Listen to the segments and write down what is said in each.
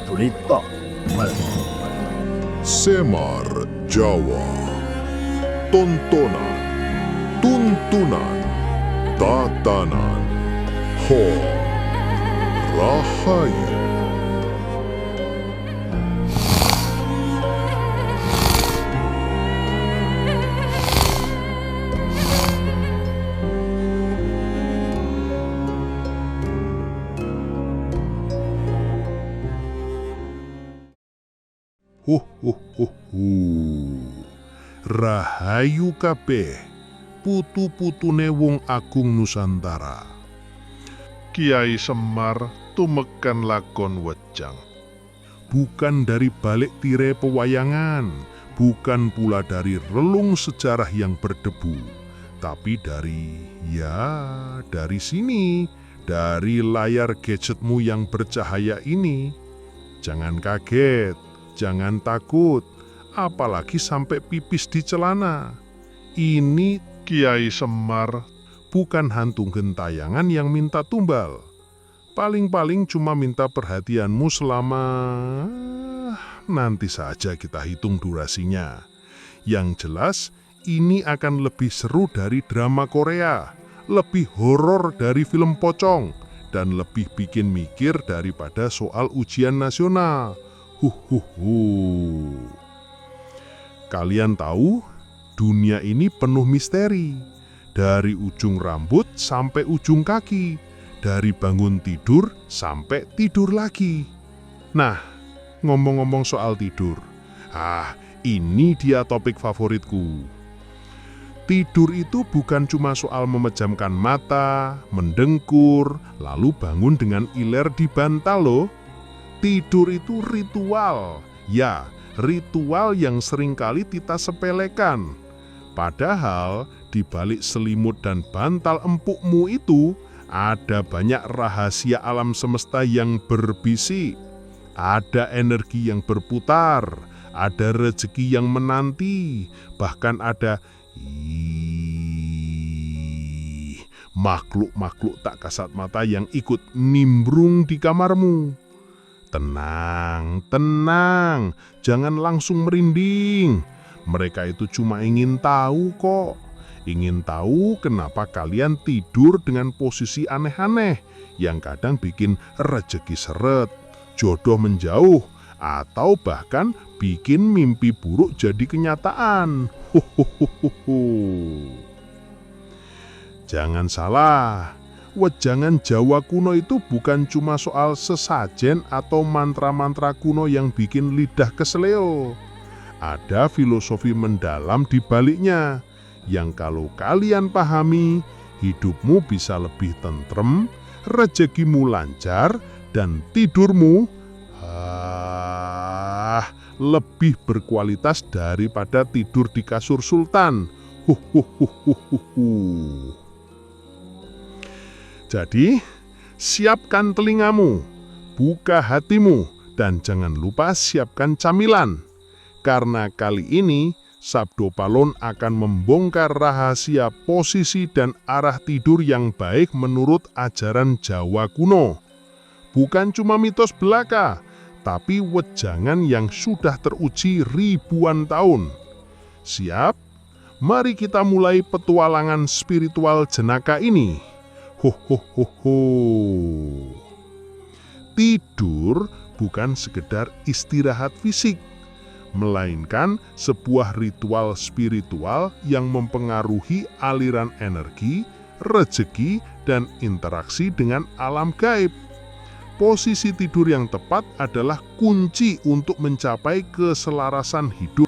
Tulita Semar Jawa. Tontonan, tuntunan, tatanan, Ho Rahayu. Rahayu kabeh, putu-putune wong agung Nusantara. Kiai Semar tumeken lakon wejang. Bukan dari balik tirai pewayangan, bukan pula dari relung sejarah yang berdebu, tapi dari sini, dari layar gadgetmu yang bercahaya ini. Jangan kaget, jangan takut, apalagi sampai pipis di celana. Ini Kiai Semar, bukan hantu gentayangan yang minta tumbal. Paling-paling cuma minta perhatianmu selama... nanti saja kita hitung durasinya. Yang jelas, ini akan lebih seru dari drama Korea, lebih horor dari film pocong, dan lebih bikin mikir daripada soal ujian nasional. Kalian tahu, dunia ini penuh misteri. Dari ujung rambut sampai ujung kaki, dari bangun tidur sampai tidur lagi. Nah, ngomong-ngomong soal tidur, ini dia topik favoritku. Tidur itu bukan cuma soal memejamkan mata, mendengkur, lalu bangun dengan iler di bantal loh. Tidur itu ritual. Ya, ritual yang seringkali kita sepelekan. Padahal di balik selimut dan bantal empukmu itu ada banyak rahasia alam semesta yang berbisik. Ada energi yang berputar, ada rezeki yang menanti, bahkan ada makhluk-makhluk tak kasat mata yang ikut nimbrung di kamarmu. Tenang, tenang, jangan langsung merinding. Mereka itu cuma ingin tahu kok. Ingin tahu kenapa kalian tidur dengan posisi aneh-aneh yang kadang bikin rezeki seret, jodoh menjauh, atau bahkan bikin mimpi buruk jadi kenyataan. Jangan salah, wejangan Jawa kuno itu bukan cuma soal sesajen atau mantra-mantra kuno yang bikin lidah keseleo. Ada filosofi mendalam di baliknya, yang kalau kalian pahami, hidupmu bisa lebih tentrem, rezekimu lancar, dan tidurmu lebih berkualitas daripada tidur di kasur sultan. Jadi, siapkan telingamu, buka hatimu, dan jangan lupa siapkan camilan. Karena kali ini, Sabdo Palon akan membongkar rahasia posisi dan arah tidur yang baik menurut ajaran Jawa kuno. Bukan cuma mitos belaka, tapi wejangan yang sudah teruji ribuan tahun. Siap? Mari kita mulai petualangan spiritual jenaka ini. Tidur bukan sekedar istirahat fisik, melainkan sebuah ritual spiritual yang mempengaruhi aliran energi, rezeki, dan interaksi dengan alam gaib. Posisi tidur yang tepat adalah kunci untuk mencapai keselarasan hidup.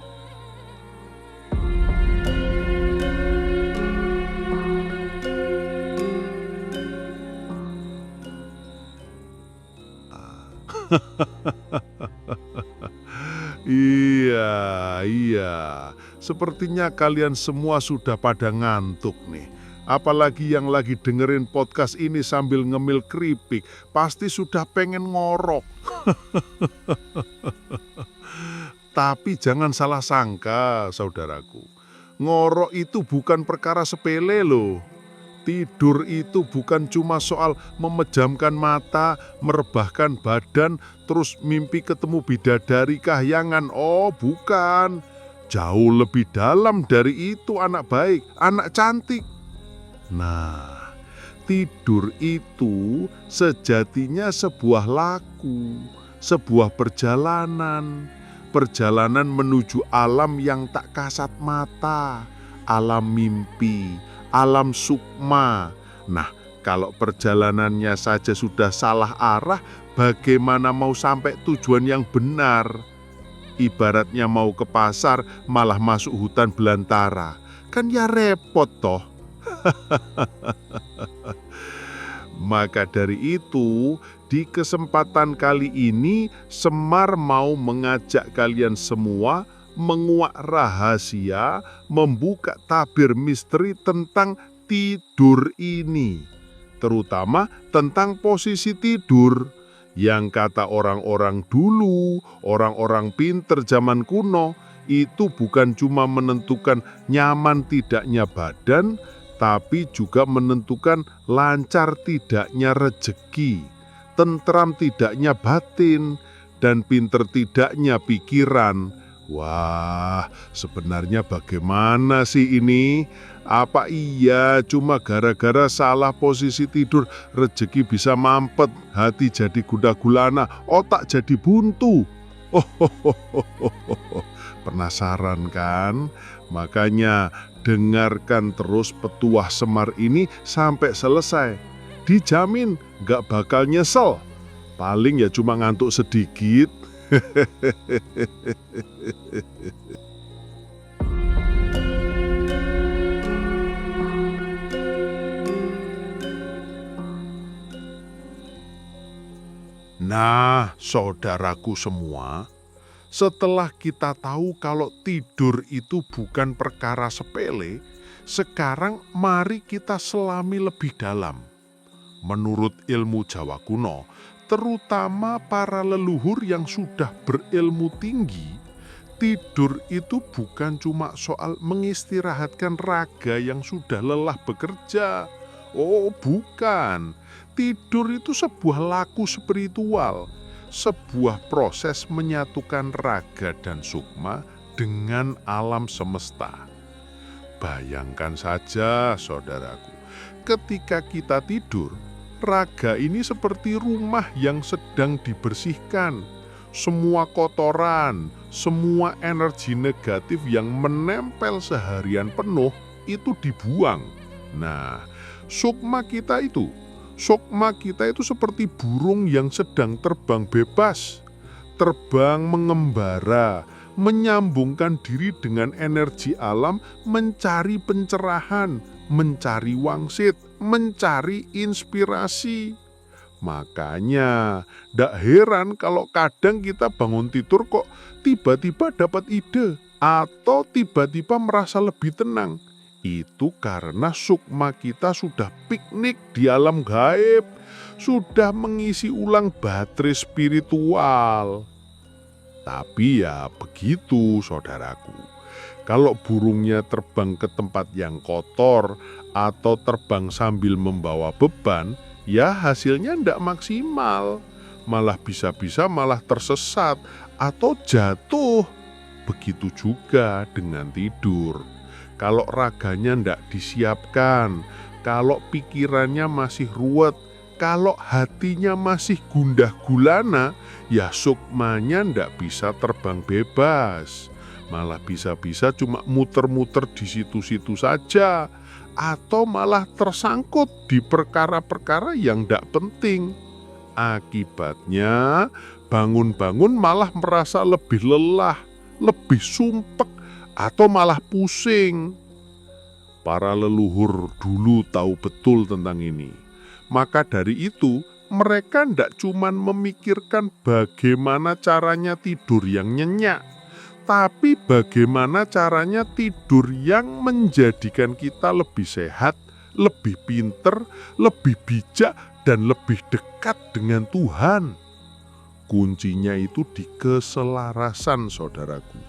Iya. Sepertinya kalian semua sudah pada ngantuk nih. Apalagi yang lagi dengerin podcast ini sambil ngemil keripik, pasti sudah pengen ngorok. Tapi jangan salah sangka, saudaraku. Ngorok itu bukan perkara sepele loh. Tidur itu bukan cuma soal memejamkan mata, merebahkan badan, terus mimpi ketemu bidadari kahyangan. Oh, bukan. Jauh lebih dalam dari itu, anak baik, anak cantik. Nah, tidur itu sejatinya sebuah laku, sebuah perjalanan. Perjalanan menuju alam yang tak kasat mata, alam mimpi, alam sukma. Nah, kalau perjalanannya saja sudah salah arah, bagaimana mau sampai tujuan yang benar? Ibaratnya mau ke pasar malah masuk hutan belantara. Kan ya repot toh. Maka dari itu, di kesempatan kali ini Semar mau mengajak kalian semua menguak rahasia, membuka tabir misteri tentang tidur ini. Terutama tentang posisi tidur, yang kata orang-orang dulu, orang-orang pinter zaman kuno, itu bukan cuma menentukan nyaman tidaknya badan, tapi juga menentukan lancar tidaknya rejeki, tentram tidaknya batin, dan pinter tidaknya pikiran. Wah, sebenarnya bagaimana sih ini? Apa iya cuma gara-gara salah posisi tidur rezeki bisa mampet, hati jadi gundah gulana, otak jadi buntu? Penasaran kan? Makanya dengarkan terus petuah Semar ini sampai selesai. Dijamin gak bakal nyesel. Paling ya cuma ngantuk sedikit. Nah, saudaraku semua, setelah kita tahu kalau tidur itu bukan perkara sepele, sekarang mari kita selami lebih dalam. Menurut ilmu Jawa kuno, terutama para leluhur yang sudah berilmu tinggi, tidur itu bukan cuma soal mengistirahatkan raga yang sudah lelah bekerja. Oh, bukan. Tidur itu sebuah laku spiritual, sebuah proses menyatukan raga dan sukma dengan alam semesta. Bayangkan saja, saudaraku, ketika kita tidur, raga ini seperti rumah yang sedang dibersihkan. Semua kotoran, semua energi negatif yang menempel seharian penuh itu dibuang. Nah, sukma kita itu seperti burung yang sedang terbang bebas, terbang mengembara, menyambungkan diri dengan energi alam, mencari pencerahan, mencari wangsit, mencari inspirasi. Makanya, ndak heran kalau kadang kita bangun tidur kok tiba-tiba dapat ide atau tiba-tiba merasa lebih tenang. Itu karena sukma kita sudah piknik di alam gaib, sudah mengisi ulang baterai spiritual. Tapi ya begitu, saudaraku. Kalau burungnya terbang ke tempat yang kotor atau terbang sambil membawa beban, ya hasilnya ndak maksimal. Malah bisa-bisa malah tersesat atau jatuh. Begitu juga dengan tidur. Kalau raganya ndak disiapkan, kalau pikirannya masih ruwet, kalau hatinya masih gundah gulana, ya sukmanya ndak bisa terbang bebas. Malah bisa-bisa cuma muter-muter di situ-situ saja, atau malah tersangkut di perkara-perkara yang ndak penting. Akibatnya bangun-bangun malah merasa lebih lelah, lebih sumpek, atau malah pusing. Para leluhur dulu tahu betul tentang ini. Maka dari itu, mereka tidak cuma memikirkan bagaimana caranya tidur yang nyenyak, tapi bagaimana caranya tidur yang menjadikan kita lebih sehat, lebih pinter, lebih bijak, dan lebih dekat dengan Tuhan. Kuncinya itu di keselarasan, saudaraku.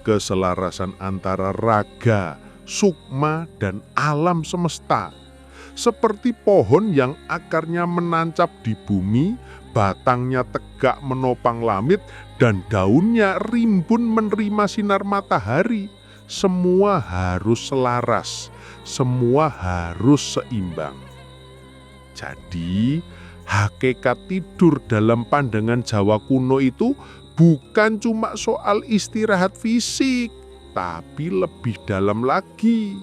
Keselarasan antara raga, sukma, dan alam semesta. seperti pohon yang akarnya menancap di bumi, batangnya tegak menopang langit, dan daunnya rimbun menerima sinar matahari. Semua harus selaras, semua harus seimbang. Jadi, hakikat tidur dalam pandangan Jawa kuno itu bukan cuma soal istirahat fisik, tapi lebih dalam lagi.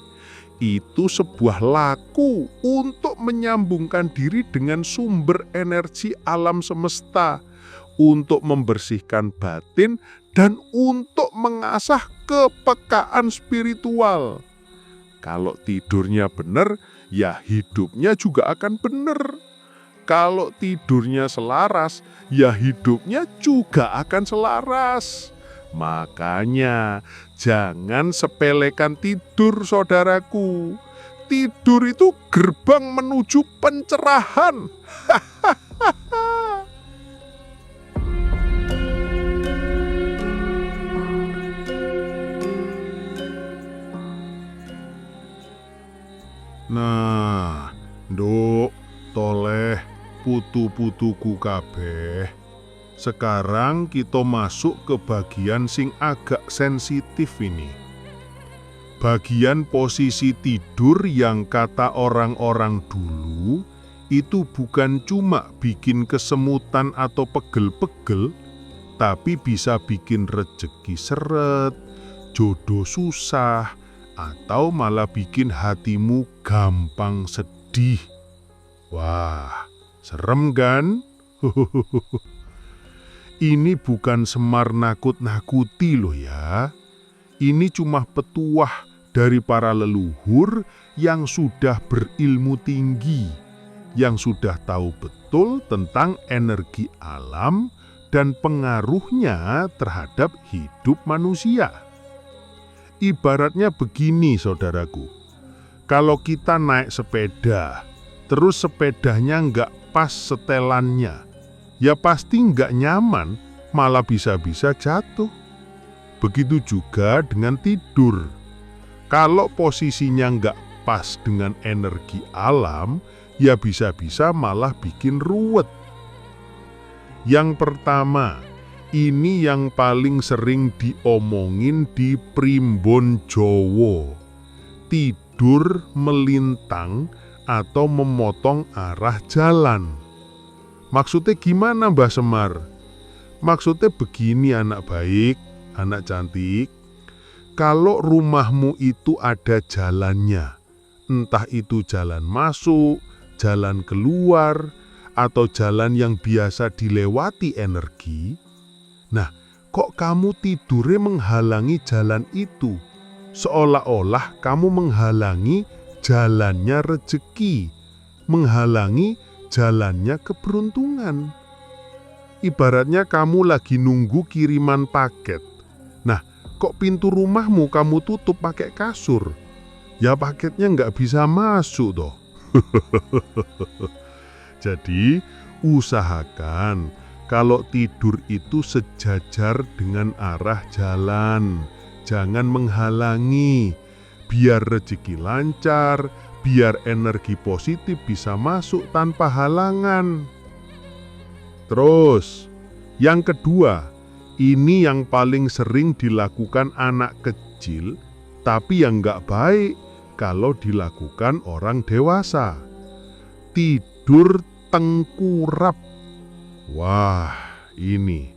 Itu sebuah laku untuk menyambungkan diri dengan sumber energi alam semesta, untuk membersihkan batin, dan untuk mengasah kepekaan spiritual. Kalau tidurnya benar, ya hidupnya juga akan benar. Kalau tidurnya selaras, ya hidupnya juga akan selaras. Makanya jangan sepelekan tidur, saudaraku. Tidur itu gerbang menuju pencerahan. Nah, nduk, toleh, putu-putuku kabeh. Sekarang kita masuk ke bagian sing agak sensitif ini. Bagian posisi tidur yang kata orang-orang dulu itu bukan cuma bikin kesemutan atau pegel-pegel, tapi bisa bikin rejeki seret, jodoh susah, atau malah bikin hatimu gampang sedih. Wah, serem kan? Ini bukan Semar nakut-nakuti loh ya. Ini cuma petuah dari para leluhur yang sudah berilmu tinggi, yang sudah tahu betul tentang energi alam dan pengaruhnya terhadap hidup manusia. Ibaratnya begini, saudaraku. Kalau kita naik sepeda, terus sepedanya nggak pas setelannya, ya pasti nggak nyaman, malah bisa-bisa jatuh. Begitu juga dengan tidur. Kalau posisinya nggak pas dengan energi alam, ya bisa-bisa malah bikin ruwet. Yang pertama, ini yang paling sering diomongin di primbon Jowo. Tidur melintang atau memotong arah jalan. Maksudnya gimana, Mbah Semar? Maksudnya begini, anak baik, anak cantik. Kalau rumahmu itu ada jalannya, entah itu jalan masuk, jalan keluar, atau jalan yang biasa dilewati energi, nah, kok kamu tidurnya menghalangi jalan itu? Seolah-olah kamu menghalangi jalannya rezeki, menghalangi jalannya keberuntungan. Ibaratnya kamu lagi nunggu kiriman paket. Nah, kok pintu rumahmu kamu tutup pakai kasur? Ya paketnya nggak bisa masuk toh. Jadi, usahakan kalau tidur itu sejajar dengan arah jalan. Jangan menghalangi. Biar rezeki lancar, biar energi positif bisa masuk tanpa halangan. Terus, yang kedua, ini yang paling sering dilakukan anak kecil, tapi yang nggak baik kalau dilakukan orang dewasa. Tidur tengkurap. Wah, ini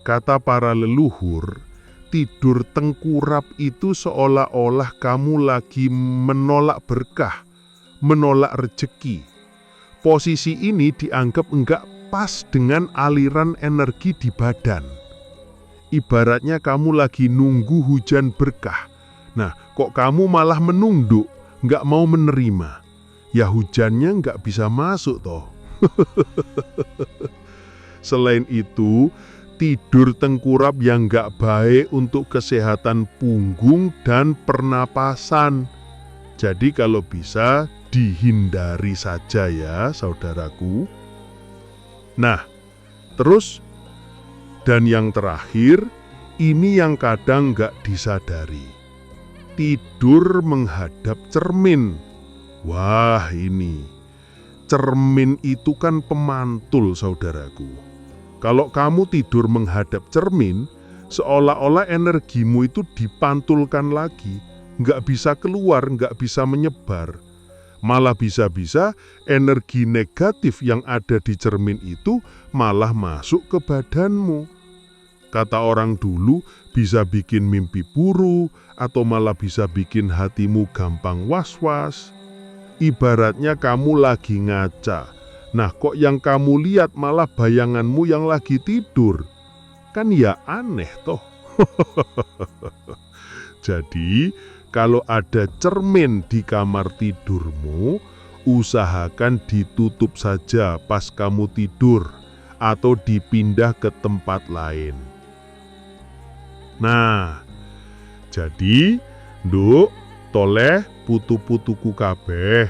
kata para leluhur, tidur tengkurap itu seolah-olah kamu lagi menolak berkah, menolak rezeki. Posisi ini dianggap enggak pas dengan aliran energi di badan. Ibaratnya kamu lagi nunggu hujan berkah. Nah, kok kamu malah menunduk, enggak mau menerima. Ya hujannya enggak bisa masuk toh. Selain itu, tidur tengkurap yang enggak baik untuk kesehatan punggung dan pernapasan. Jadi kalau bisa dihindari saja ya, saudaraku. Nah, terus dan yang terakhir, ini yang kadang nggak disadari. Tidur menghadap cermin. Wah, ini cermin itu kan pemantul, saudaraku. Kalau kamu tidur menghadap cermin, seolah-olah energimu itu dipantulkan lagi, nggak bisa keluar, nggak bisa menyebar. Malah bisa-bisa energi negatif yang ada di cermin itu malah masuk ke badanmu. Kata orang dulu, bisa bikin mimpi buruk atau malah bisa bikin hatimu gampang was-was. Ibaratnya kamu lagi ngaca. Nah, kok yang kamu lihat malah bayanganmu yang lagi tidur? Kan ya aneh toh. Jadi, kalau ada cermin di kamar tidurmu, usahakan ditutup saja pas kamu tidur atau dipindah ke tempat lain. Nah, jadi, nduk, toleh, putu-putuku kabeh,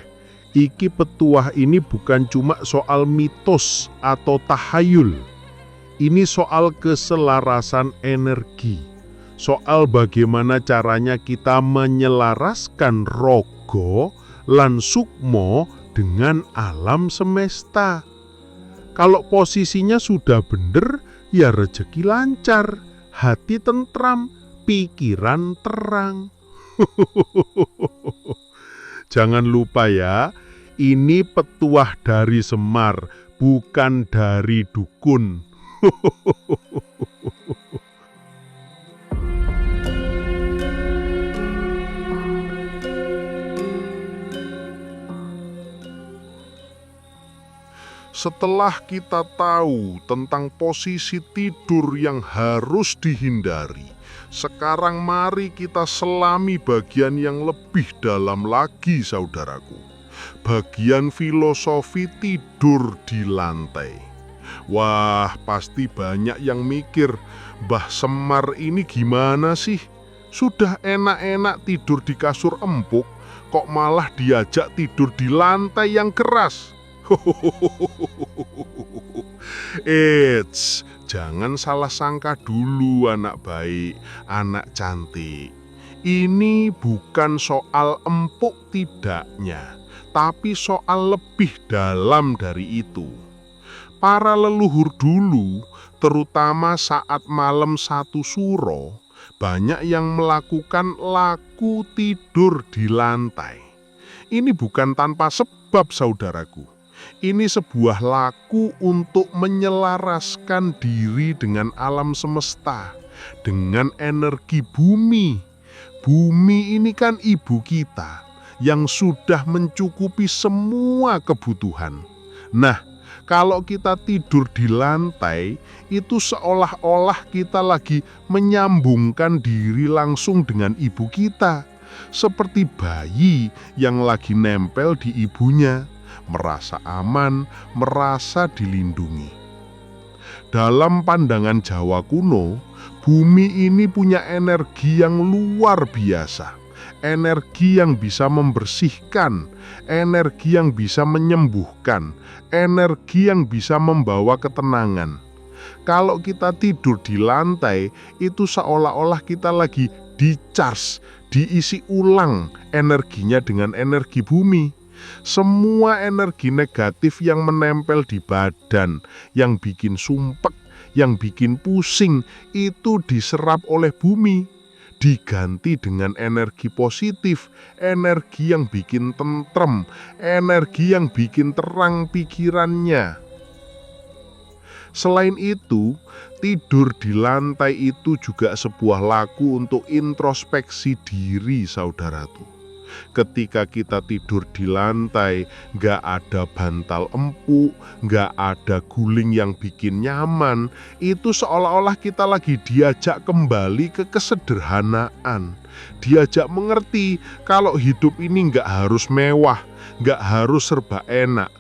iki petuah ini bukan cuma soal mitos atau tahayul. Ini soal keselarasan energi. Soal bagaimana caranya kita menyelaraskan rogo lan sukmo dengan alam semesta. Kalau posisinya sudah bener, ya rezeki lancar, hati tentram, pikiran terang. Jangan lupa ya, ini petuah dari Semar, bukan dari dukun. Setelah kita tahu tentang posisi tidur yang harus dihindari, sekarang mari kita selami bagian yang lebih dalam lagi, saudaraku. Bagian filosofi tidur di lantai. Wah, pasti banyak yang mikir, Mbah Semar ini gimana sih? Sudah enak-enak tidur di kasur empuk, kok malah diajak tidur di lantai yang keras? Eits, jangan salah sangka dulu anak baik, anak cantik. Ini bukan soal empuk tidaknya, tapi soal lebih dalam dari itu. Para leluhur dulu, terutama saat malam satu suro, banyak yang melakukan laku tidur di lantai. Ini bukan tanpa sebab, saudaraku. Ini sebuah laku untuk menyelaraskan diri dengan alam semesta, dengan energi bumi. Bumi ini kan ibu kita yang sudah mencukupi semua kebutuhan. Nah, kalau kita tidur di lantai, itu seolah-olah kita lagi menyambungkan diri langsung dengan ibu kita. Seperti bayi yang lagi nempel di ibunya. Merasa aman, merasa dilindungi. Dalam pandangan Jawa kuno, bumi ini punya energi yang luar biasa. Energi yang bisa membersihkan, energi yang bisa menyembuhkan, energi yang bisa membawa ketenangan. Kalau kita tidur di lantai, itu seolah-olah kita lagi di-charge, diisi ulang energinya dengan energi bumi. Semua energi negatif yang menempel di badan, yang bikin sumpek, yang bikin pusing, itu diserap oleh bumi. Diganti dengan energi positif, energi yang bikin tentrem, energi yang bikin terang pikirannya. Selain itu, tidur di lantai itu juga sebuah laku untuk introspeksi diri, saudaraku. Ketika kita tidur di lantai, gak ada bantal empuk, gak ada guling yang bikin nyaman, itu seolah-olah kita lagi diajak kembali ke kesederhanaan. Diajak mengerti kalau hidup ini gak harus mewah, gak harus serba enak.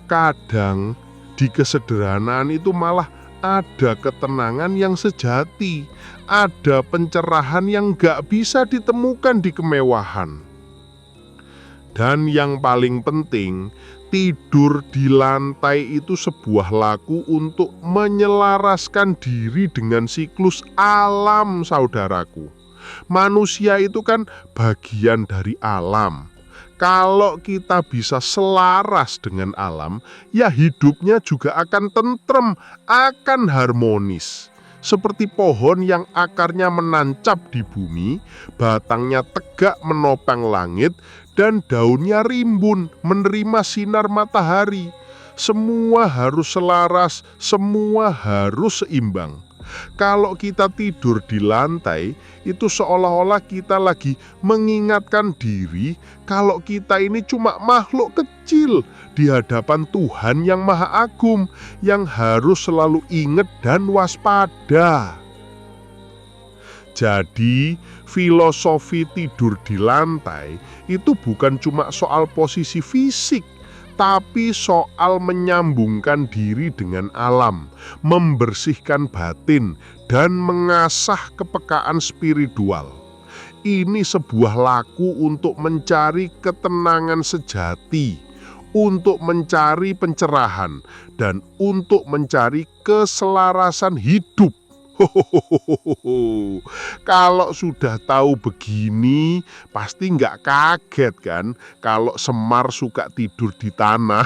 Kadang di kesederhanaan itu malah ada ketenangan yang sejati, ada pencerahan yang gak bisa ditemukan di kemewahan. Dan yang paling penting, tidur di lantai itu sebuah laku untuk menyelaraskan diri dengan siklus alam, saudaraku. Manusia itu kan bagian dari alam. Kalau kita bisa selaras dengan alam, ya hidupnya juga akan tentrem, akan harmonis. Seperti pohon yang akarnya menancap di bumi, batangnya tegak menopang langit, dan daunnya rimbun menerima sinar matahari. Semua harus selaras, semua harus seimbang. Kalau kita tidur di lantai, itu seolah-olah kita lagi mengingatkan diri kalau kita ini cuma makhluk kecil di hadapan Tuhan yang Maha Agung, yang harus selalu ingat dan waspada. Jadi, filosofi tidur di lantai itu bukan cuma soal posisi fisik, tapi soal menyambungkan diri dengan alam, membersihkan batin, dan mengasah kepekaan spiritual. Ini sebuah laku untuk mencari ketenangan sejati, untuk mencari pencerahan, dan untuk mencari keselarasan hidup. Kalau sudah tahu begini, pasti nggak kaget kan kalau Semar suka tidur di tanah.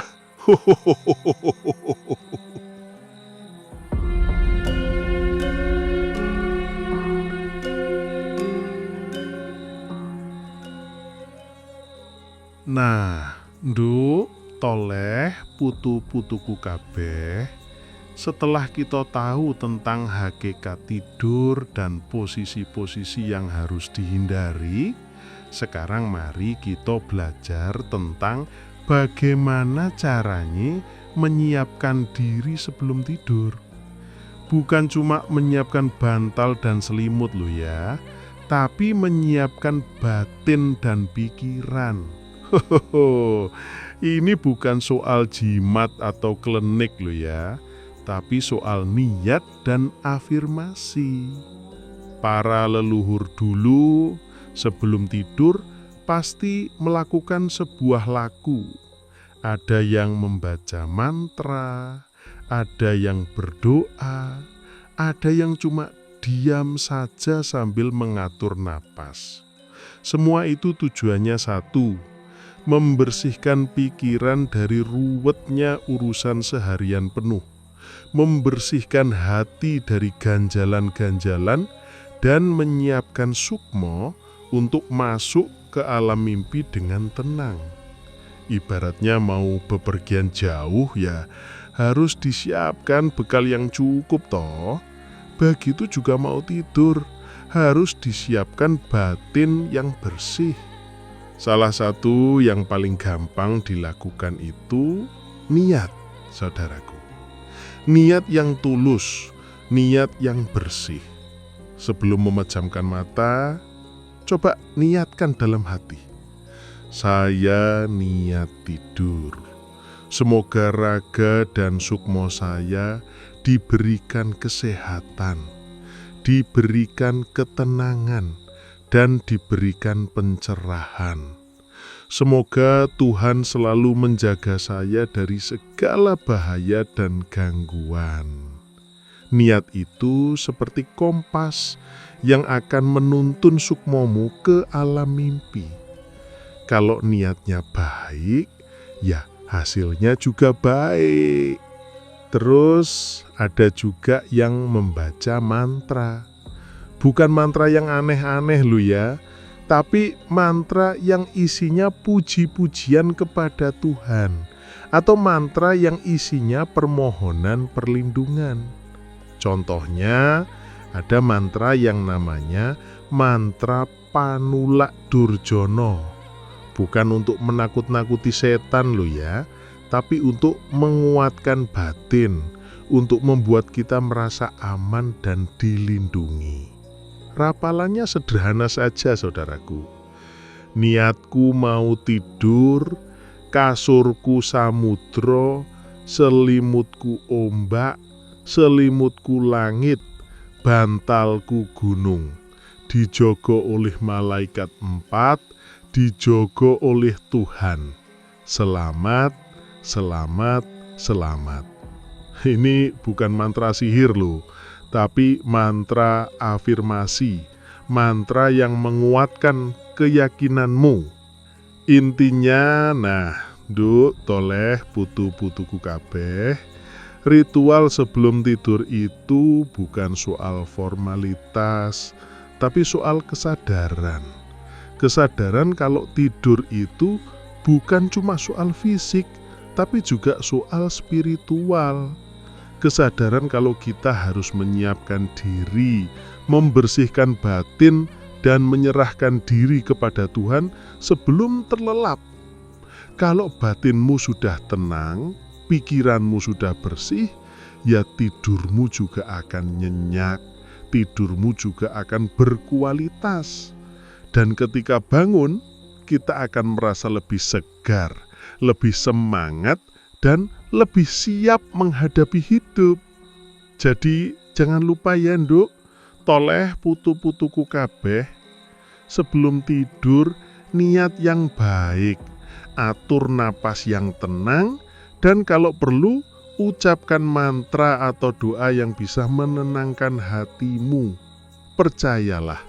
Nah, nduk, toleh, putu-putuku kabeh. Setelah kita tahu tentang hakikat tidur dan posisi-posisi yang harus dihindari, sekarang mari kita belajar tentang bagaimana caranya menyiapkan diri sebelum tidur. Bukan cuma menyiapkan bantal dan selimut loh ya, tapi menyiapkan batin dan pikiran. Ini bukan soal jimat atau klinik loh ya, tapi soal niat dan afirmasi. Para leluhur dulu sebelum tidur pasti melakukan sebuah laku. Ada yang membaca mantra, ada yang berdoa, ada yang cuma diam saja sambil mengatur napas. Semua itu tujuannya satu, membersihkan pikiran dari ruwetnya urusan seharian penuh, membersihkan hati dari ganjalan-ganjalan, dan menyiapkan sukmo untuk masuk ke alam mimpi dengan tenang. Ibaratnya mau bepergian jauh ya harus disiapkan bekal yang cukup toh. Begitu juga mau tidur, harus disiapkan batin yang bersih. Salah satu yang paling gampang dilakukan itu niat, saudaraku. Niat yang tulus, niat yang bersih. Sebelum memejamkan mata, coba niatkan dalam hati. Saya niat tidur. Semoga raga dan sukmo saya diberikan kesehatan, diberikan ketenangan, dan diberikan pencerahan. Semoga Tuhan selalu menjaga saya dari segala bahaya dan gangguan. Niat itu seperti kompas yang akan menuntun sukmomu ke alam mimpi. Kalau niatnya baik, ya hasilnya juga baik. Terus ada juga yang membaca mantra. Bukan mantra yang aneh-aneh loh ya, tapi mantra yang isinya puji-pujian kepada Tuhan, atau mantra yang isinya permohonan perlindungan. Contohnya, ada mantra yang namanya mantra Panulak Durjono. Bukan untuk menakut-nakuti setan loh ya, tapi untuk menguatkan batin, untuk membuat kita merasa aman dan dilindungi. Rapalannya sederhana saja, saudaraku. Niatku mau tidur, kasurku samudra, selimutku ombak, selimutku langit, bantalku gunung. Dijogo oleh malaikat 4, dijogo oleh Tuhan. Selamat, selamat, selamat. Ini bukan mantra sihir loh, tapi mantra afirmasi, mantra yang menguatkan keyakinanmu. Intinya, nduk toleh putu-putuku kabeh, ritual sebelum tidur itu bukan soal formalitas, tapi soal kesadaran. Kesadaran kalau tidur itu bukan cuma soal fisik, tapi juga soal spiritual. Kesadaran kalau kita harus menyiapkan diri, membersihkan batin, dan menyerahkan diri kepada Tuhan sebelum terlelap. Kalau batinmu sudah tenang, pikiranmu sudah bersih, ya tidurmu juga akan nyenyak, tidurmu juga akan berkualitas. Dan ketika bangun, kita akan merasa lebih segar, lebih semangat, dan lebih siap menghadapi hidup. Jadi jangan lupa ya nduk, toleh putu-putuku kabeh, sebelum tidur niat yang baik, atur napas yang tenang, dan kalau perlu ucapkan mantra atau doa yang bisa menenangkan hatimu. Percayalah,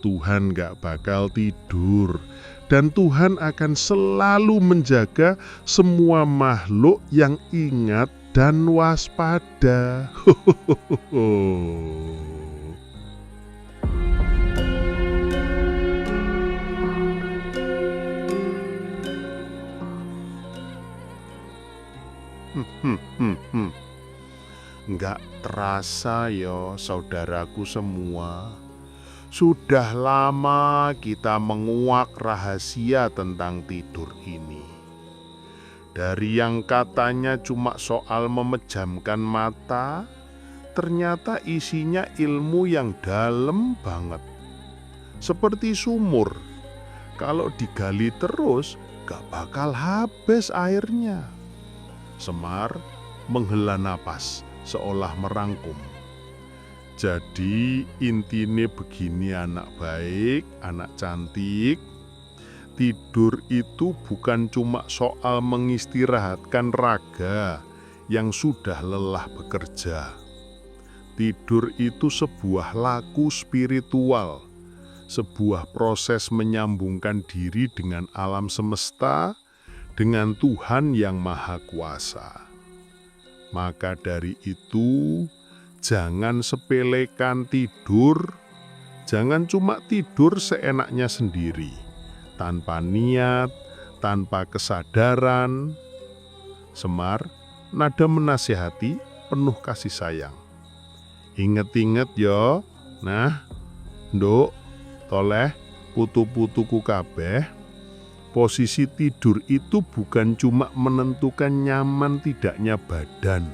Tuhan gak bakal tidur, dan Tuhan akan selalu menjaga semua makhluk yang ingat dan waspada. Nggak terasa ya saudaraku semua, sudah lama kita menguak rahasia tentang tidur ini. Dari yang katanya cuma soal memejamkan mata, ternyata isinya ilmu yang dalam banget. Seperti sumur, kalau digali terus gak bakal habis airnya. Semar menghela napas seolah merangkum. Jadi intine begini anak baik, anak cantik. Tidur itu bukan cuma soal mengistirahatkan raga yang sudah lelah bekerja. Tidur itu sebuah laku spiritual, sebuah proses menyambungkan diri dengan alam semesta, dengan Tuhan yang Maha Kuasa. Maka dari itu, jangan sepelekan tidur, jangan cuma tidur seenaknya sendiri, tanpa niat, tanpa kesadaran. Semar, nada menasihati penuh kasih sayang. Ingat-ingat yo, nduk, toleh, putu-putuku kabeh, posisi tidur itu bukan cuma menentukan nyaman tidaknya badan,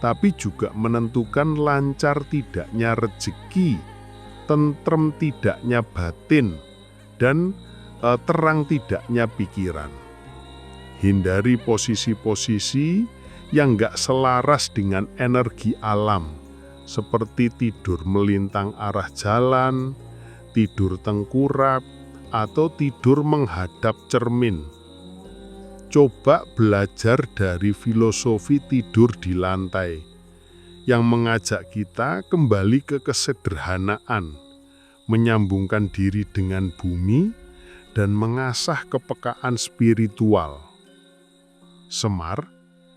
tapi juga menentukan lancar tidaknya rezeki, tentrem tidaknya batin, dan terang tidaknya pikiran. Hindari posisi-posisi yang gak selaras dengan energi alam, seperti tidur melintang arah jalan, tidur tengkurap, atau tidur menghadap cermin. Coba belajar dari filosofi tidur di lantai yang mengajak kita kembali ke kesederhanaan, menyambungkan diri dengan bumi, dan mengasah kepekaan spiritual. Semar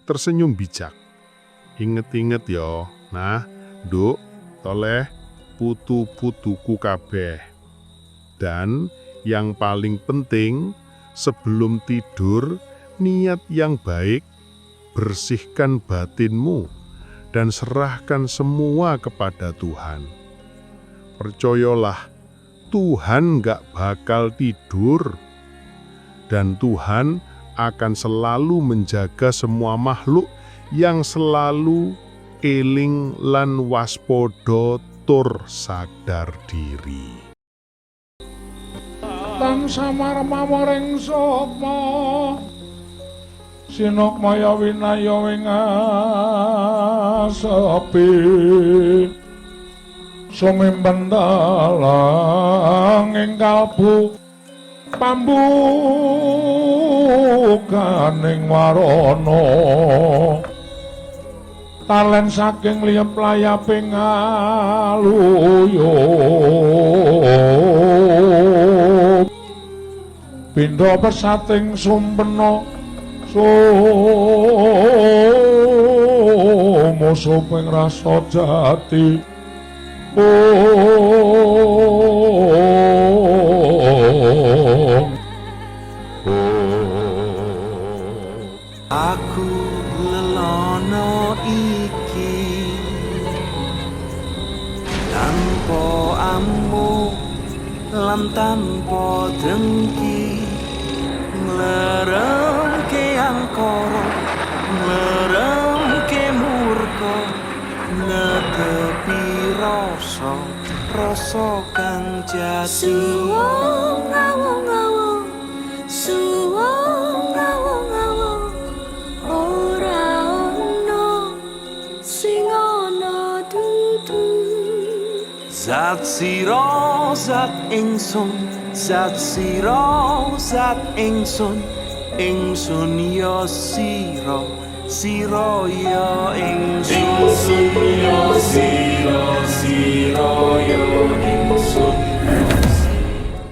tersenyum bijak. Inget-inget yo, nduk, toleh, putu-putuku kabeh. Dan yang paling penting, sebelum tidur, niat yang baik, bersihkan batinmu, dan serahkan semua kepada Tuhan. Percayalah, Tuhan gak bakal tidur, dan Tuhan akan selalu menjaga semua makhluk yang selalu eling lan waspada tur sadar diri. Tan samar mamoring sapa sinokmaya winaya wing asepi sumimpen dalang ing kalbu pambukaning warana talen saking liyep layaping aluyup pindha pesating sumpena musuh ping rasa jati Aku lelono iki tanpa ammu lan tanpa dengki ngleremke angkara ngleremke murka netepi rasa kang jati Suwung ngawung-ngawung, suwung ngawung-ngawung, ora ono sing ana dudu. Zat sira zat ingsun, zat sira zat ingsun, ingsun ya sira, sira ya ingsun, Ingsun ya sira, sira ya ingsun.